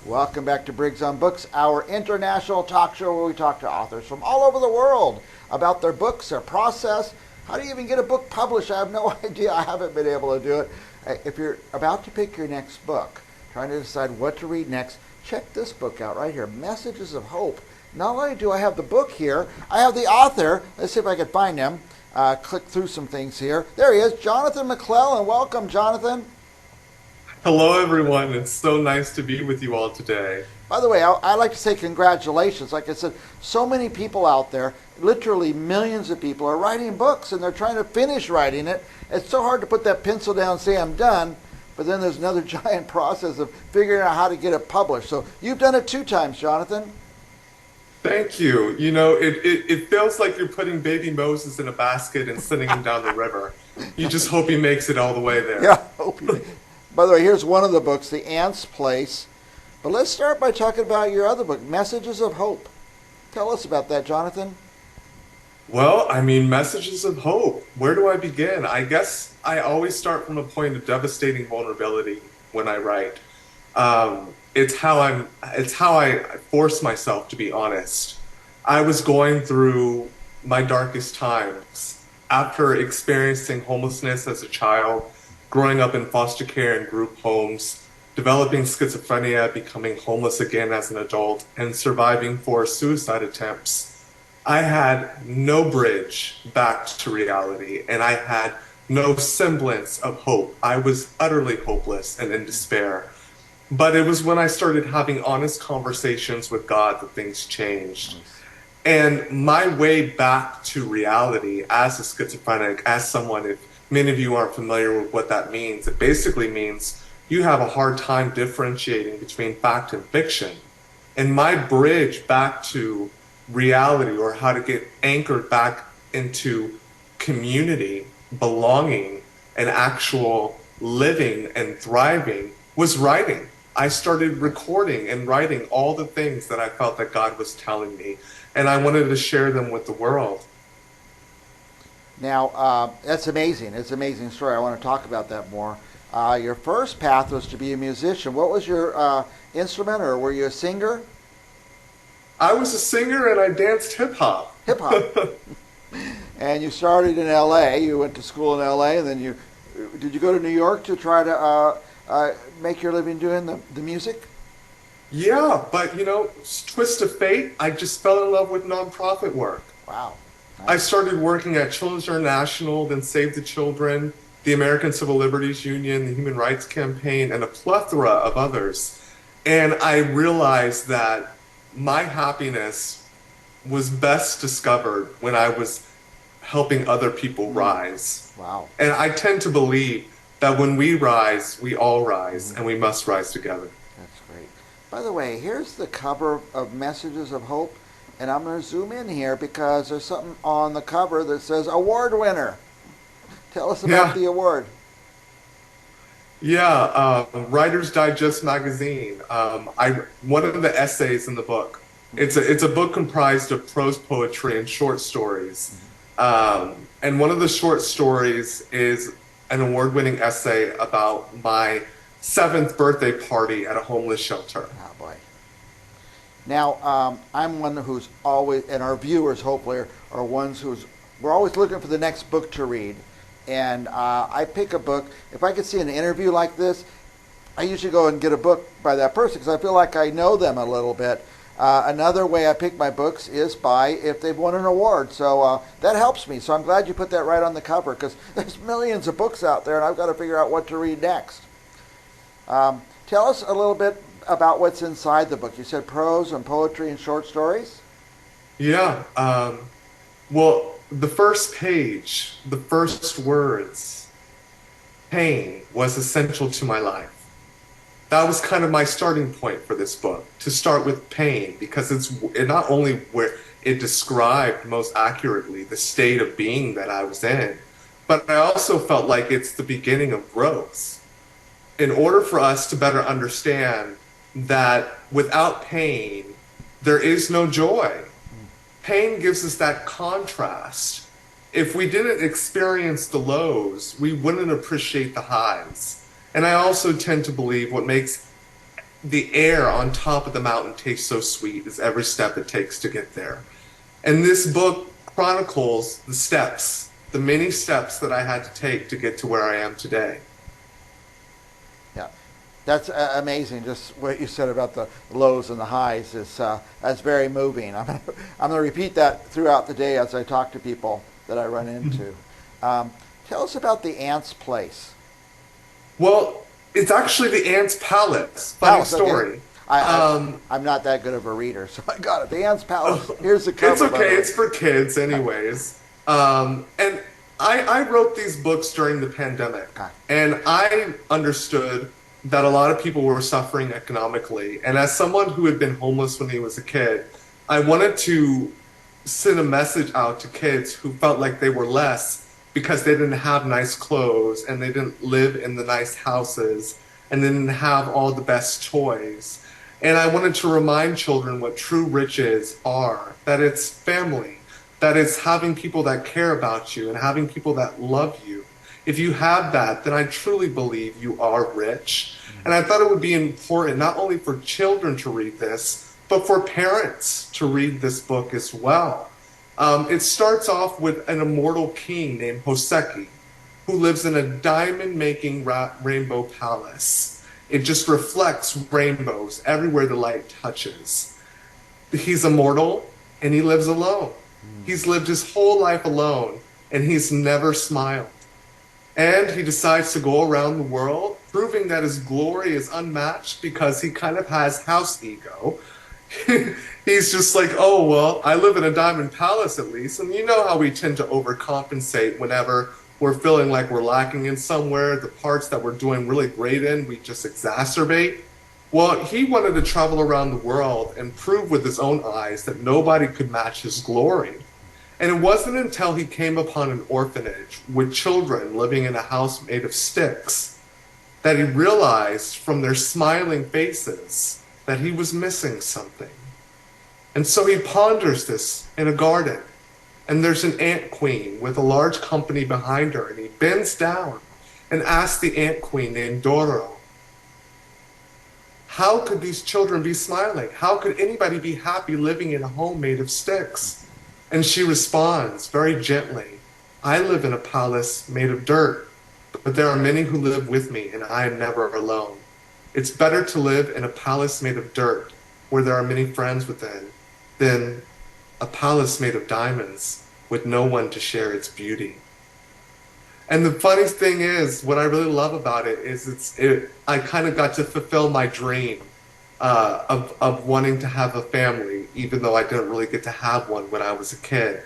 Welcome back to Briggs on Books, our international talk show where we talk to authors from all over the world about their books, their process. How do you even get a book published? I have no idea. I haven't been able to do it. If you're about to pick your next book, trying to decide what to read next, check this book out right here, Messages of Hope. Not only do I have the book here, I have the author. Let's see if I can find him. Click through some things here. There he is, Jonathon McClellan. Welcome, Jonathan. Hello, everyone. It's so nice to be with you all today. By the way, I like to say congratulations. Like I said, so many people out there, literally millions of people, are writing books and they're trying to finish writing it. It's so hard to put that pencil down and say, I'm done. But then there's another giant process of figuring out how to get it published. So you've done it 2 times, Jonathan. Thank you. It feels like you're putting baby Moses in a basket and sending him down the river. You just hope he makes it all the way there. Yeah. By the way, here's one of the books, The Ant's Place. But let's start by talking about your other book, Messages of Hope. Tell us about that, Jonathan. Well, messages of hope. Where do I begin? I guess I always start from a point of devastating vulnerability when I write. It's how I force myself to be honest. I was going through my darkest times after experiencing homelessness as a child, growing up in foster care and group homes, developing schizophrenia, becoming homeless again as an adult, and surviving 4 suicide attempts. I had no bridge back to reality, and I had no semblance of hope. I was utterly hopeless and in despair. But it was when I started having honest conversations with God that things changed. And my way back to reality as a schizophrenic, as someone, if many of you aren't familiar with what that means, it basically means you have a hard time differentiating between fact and fiction. And my bridge back to reality, or how to get anchored back into community, belonging, and actual living and thriving, was writing. I started recording and writing all the things that I felt that God was telling me, and I wanted to share them with the world. Now, that's amazing. It's an amazing story. I want to talk about that more. Your first path was to be a musician. What was your instrument, or were you a singer? I was a singer and I danced hip hop. Hip hop. And you started in L.A. You went to school in L.A. and then did you go to New York to try to make your living doing the music? Yeah, but twist of fate, I just fell in love with nonprofit work. Wow. I Nice. started working at Children's International, then Save the Children, the American Civil Liberties Union, the Human Rights Campaign, and a plethora of others. And I realized that my happiness was best discovered when I was helping other people rise. Wow. And I tend to believe that when we rise, we all rise, and we must rise together. That's great. By the way, here's the cover of Messages of Hope. And I'm going to zoom in here because there's something on the cover that says award winner. Tell us about Yeah, the award. yeah. Writer's Digest magazine. One of the essays in the book. It's a book comprised of prose poetry and short stories. And one of the short stories is an award-winning essay about my 7th birthday party at a homeless shelter. Oh, boy. Now, I'm one who's always, and our viewers hopefully are ones we're always looking for the next book to read. And I pick a book. If I could see an interview like this, I usually go and get a book by that person because I feel like I know them a little bit. Another way I pick my books is by if they've won an award. So that helps me. So I'm glad you put that right on the cover because there's millions of books out there and I've got to figure out what to read next. Tell us a little bit about what's inside the book. You said prose and poetry and short stories? Yeah. Well, the first page, the first words, pain was essential to my life. That was kind of my starting point for this book, to start with pain, because it not only where it described most accurately the state of being that I was in, but I also felt like it's the beginning of growth. In order for us to better understand that without pain, there is no joy. Pain gives us that contrast. If we didn't experience the lows, we wouldn't appreciate the highs. And I also tend to believe what makes the air on top of the mountain tastes so sweet is every step it takes to get there. And this book chronicles the steps, the many steps that I had to take to get to where I am today. Yeah, that's amazing. Just what you said about the lows and the highs is that's very moving. I'm gonna repeat that throughout the day as I talk to people that I run into. Tell us about the Ant's Place. Well, it's actually the Ant's Palace. Funny Palace, okay. story. I'm not that good of a reader, so I got it. The Ant's Palace. Here's the cover. It's okay. It's for kids, anyways. And I wrote these books during the pandemic, Okay. and I understood that a lot of people were suffering economically. And as someone who had been homeless when he was a kid, I wanted to send a message out to kids who felt like they were less because they didn't have nice clothes and they didn't live in the nice houses and they didn't have all the best toys. And I wanted to remind children what true riches are, that it's family, that it's having people that care about you and having people that love you. If you have that, then I truly believe you are rich. And I thought it would be important not only for children to read this, but for parents to read this book as well. It starts off with an immortal king named Hoseki, who lives in a diamond-making rainbow palace. It just reflects rainbows everywhere the light touches. He's immortal, and he lives alone. He's lived his whole life alone, and he's never smiled. And he decides to go around the world, proving that his glory is unmatched because he kind of has house ego. He's just like, oh, well, I live in a diamond palace at least. And you know how we tend to overcompensate whenever we're feeling like we're lacking in somewhere. The parts that we're doing really great in, we just exacerbate. Well, he wanted to travel around the world and prove with his own eyes that nobody could match his glory. And it wasn't until he came upon an orphanage with children living in a house made of sticks that he realized from their smiling faces that he was missing something. And so he ponders this in a garden. And there's an ant queen with a large company behind her. And he bends down and asks the ant queen named Doro, how could these children be smiling? How could anybody be happy living in a home made of sticks? And she responds very gently, I live in a palace made of dirt, but there are many who live with me, and I am never alone. It's better to live in a palace made of dirt, where there are many friends within, than a palace made of diamonds with no one to share its beauty. And the funny thing is, what I really love about it is I kind of got to fulfill my dream of wanting to have a family, even though I didn't really get to have one when I was a kid.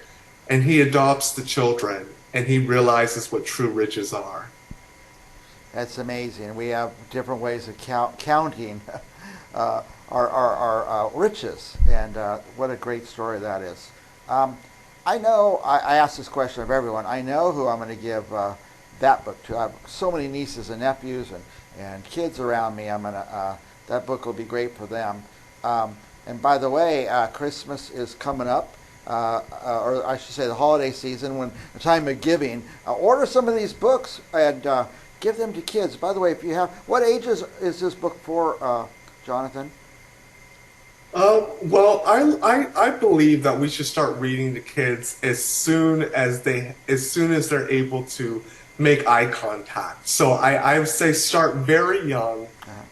And he adopts the children, and he realizes what true riches are. That's amazing. We have different ways of counting our riches, and what a great story that is. I know, I ask this question of everyone, I know who I'm going to give that book to. I have so many nieces and nephews and kids around me. That book will be great for them. And by the way, Christmas is coming up, or I should say the holiday season, when the time of giving. Order some of these books and give them to kids. By the way, if you have, what ages is this book for, Jonathan? Well, I believe that we should start reading to kids as soon as they're able to make eye contact. So I would say start very young,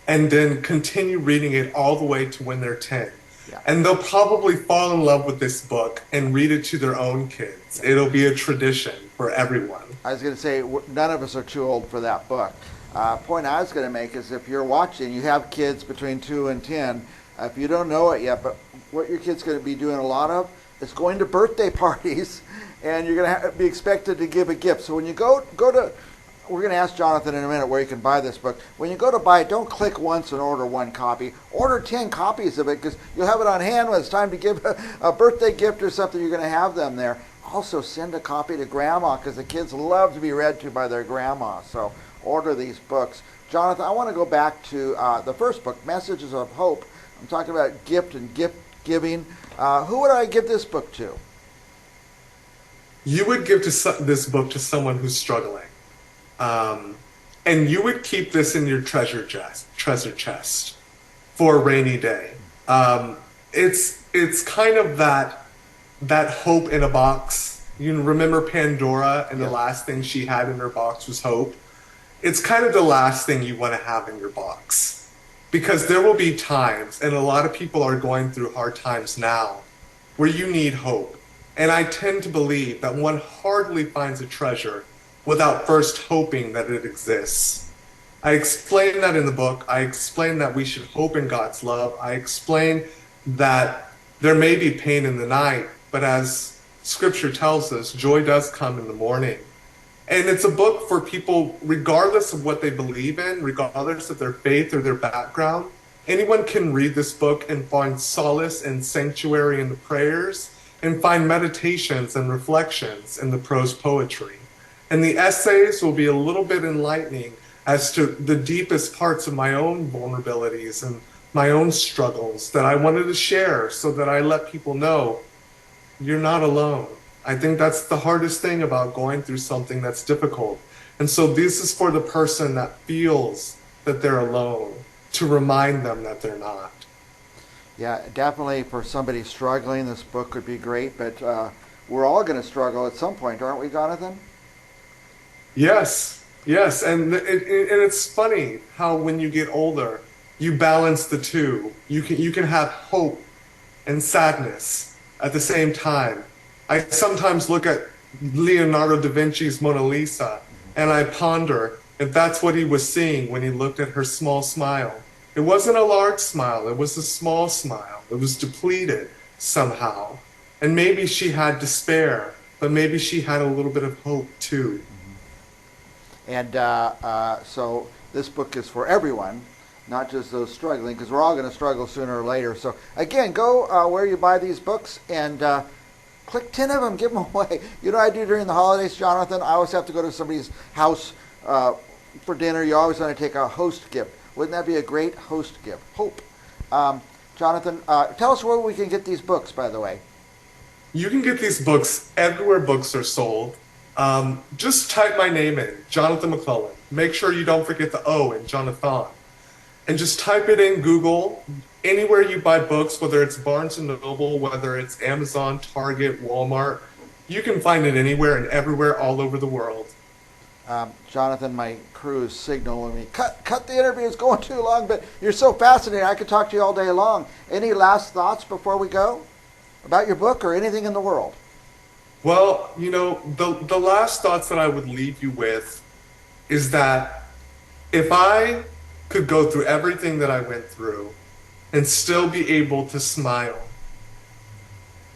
and then continue reading it all the way to when they're 10. Yeah. And they'll probably fall in love with this book and read it to their own kids. It'll be a tradition for everyone. I was going to say, none of us are too old for that book. Point I was going to make is, if you're watching, you have kids between 2 and 10, if you don't know it yet, but what your kid's going to be doing a lot of is going to birthday parties, and you're going to be expected to give a gift. So when you go to, we're going to ask Jonathan in a minute where you can buy this book. When you go to buy it, don't click once and order one copy. Order 10 copies of it, because you'll have it on hand when it's time to give a birthday gift or something. You're going to have them there. Also, send a copy to Grandma, because the kids love to be read to by their grandma. So order these books. Jonathan, I want to go back to the first book, Messages of Hope. I'm talking about gift and gift giving. Who would I give this book to? You would give this book to someone who's struggling. And you would keep this in your treasure chest. for a rainy day. It's kind of that hope in a box. You remember Pandora, and the Yes. last thing she had in her box was hope. It's kind of the last thing you want to have in your box, because there will be times, and a lot of people are going through hard times now, where you need hope. And I tend to believe that one hardly finds a treasure without first hoping that it exists. I explain that in the book. I explain that we should hope in God's love. I explain that there may be pain in the night, but as scripture tells us, joy does come in the morning. And it's a book for people, regardless of what they believe in, regardless of their faith or their background. Anyone can read this book and find solace and sanctuary in the prayers, and find meditations and reflections in the prose poetry. And the essays will be a little bit enlightening as to the deepest parts of my own vulnerabilities and my own struggles that I wanted to share, so that I let people know you're not alone. I think that's the hardest thing about going through something that's difficult. And so this is for the person that feels that they're alone, to remind them that they're not. Yeah, definitely for somebody struggling, this book would be great, but we're all going to struggle at some point, aren't we, Jonathan? Yes, yes. And it's funny how when you get older, you balance the two. You can have hope and sadness at the same time. I sometimes look at Leonardo da Vinci's Mona Lisa, and I ponder if that's what he was seeing when he looked at her small smile. It wasn't a large smile, it was a small smile. It was depleted somehow. And maybe she had despair, but maybe she had a little bit of hope too. And so this book is for everyone, not just those struggling, because we're all going to struggle sooner or later. So again, go where you buy these books and click 10 of them, give them away. You know what I do during the holidays, Jonathan? I always have to go to somebody's house for dinner. You always want to take a host gift. Wouldn't that be a great host gift? Hope. Jonathan, tell us where we can get these books, by the way. You can get these books everywhere books are sold. Just type my name in, Jonathon McClellan. Make sure you don't forget the O in Jonathon. And just type it in Google. Anywhere you buy books, whether it's Barnes & Noble, whether it's Amazon, Target, Walmart, you can find it anywhere and everywhere all over the world. Jonathan, my crew is signaling me, cut the interview, it's going too long, but you're so fascinating, I could talk to you all day long. Any last thoughts before we go about your book or anything in the world? Well, the last thoughts that I would leave you with is that if I could go through everything that I went through and still be able to smile,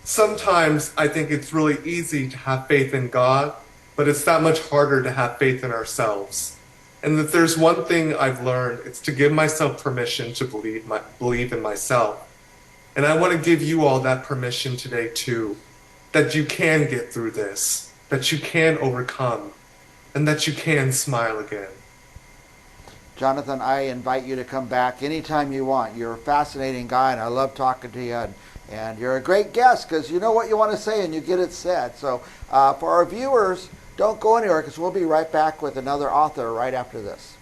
sometimes I think it's really easy to have faith in God, but it's that much harder to have faith in ourselves. And that there's one thing I've learned, it's to give myself permission to believe in myself. And I want to give you all that permission today too, that you can get through this, that you can overcome, and that you can smile again. Jonathan, I invite you to come back anytime you want. You're a fascinating guy, and I love talking to you. And you're a great guest because you know what you want to say and you get it said. So for our viewers, don't go anywhere because we'll be right back with another author right after this.